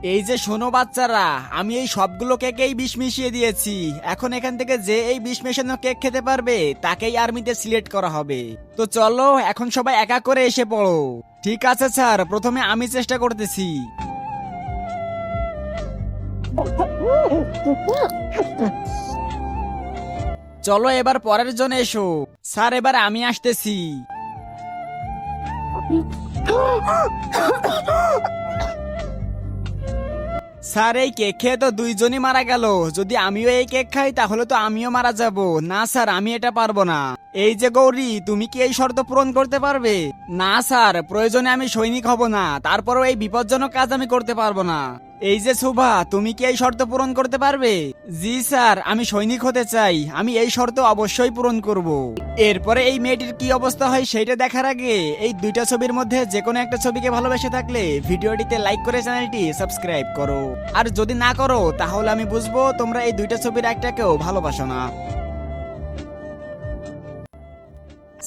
এই যে শোনো বাচ্চারা, আমি এই সবগুলো কেকেই বিষ মিশিয়ে দিয়েছি। এখন এখান থেকে যে এই বিষ মেশানো কেক খেতে পারবে তাকেই আর্মিতে সিলেক্ট করা হবে। তো চলো এখন সবাই একা করে এসে পড়ো। ঠিক আছে স্যার, প্রথমে আমি চেষ্টা করতেছি। চলো এবার পরের জন এসো। স্যার এবার আমি আসতেছি। স্যার এই কেক খেয়ে তো দুইজনই মারা গেল। যদি আমিও এই কেক খাই তাহলে তো আমিও মারা যাব। না স্যার, আমি এটা পারবো না। এই যে গৌরী, তুমি কি এই শর্ত পূরণ করতে পারবে? না স্যার, প্রয়োজনে আমি সৈনিক হব না, তারপরও এই বিপজ্জনক কাজ আমি করতে পারবো না। এই যে শুভা, তুমি কি এই শর্ত পূরণ করতে পারবে? জি স্যার, আমি সৈনিক হতে চাই, আমি এই শর্ত অবশ্যই পূরণ করব। এরপরে এই মেয়েটির কি অবস্থা হয় সেটা দেখার আগে এই দুইটা ছবির মধ্যে যে কোনো একটা ছবিকে ভালোবেসে থাকলে ভিডিওটিতে লাইক করে চ্যানেলটি সাবস্ক্রাইব করো। আর যদি না করো তাহলে আমি বুঝবো তোমরা এই দুইটা ছবির একটাকেও ভালোবাসো না।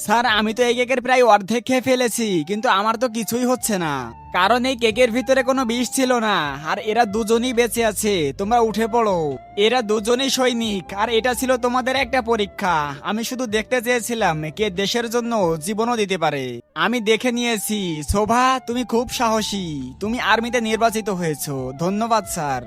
স্যার আমি তো এই কেকের প্রায় অর্ধেক খেয়ে ফেলেছি, কিন্তু আমার তো কিছুই হচ্ছে না। কারণ এই কেকের ভিতরে কোনো বিষ ছিল না, আর এরা দুজনই বেঁচে আছে। তোমরা উঠে পড়ো। এরা দুজনই সৈনিক, আর এটা ছিল তোমাদের একটা পরীক্ষা। আমি শুধু দেখতে চেয়েছিলাম কে দেশের জন্য জীবনও দিতে পারে। আমি দেখে নিয়েছি। শোভা, তুমি খুব সাহসী, তুমি আর্মিতে নির্বাচিত হয়েছো। ধন্যবাদ স্যার।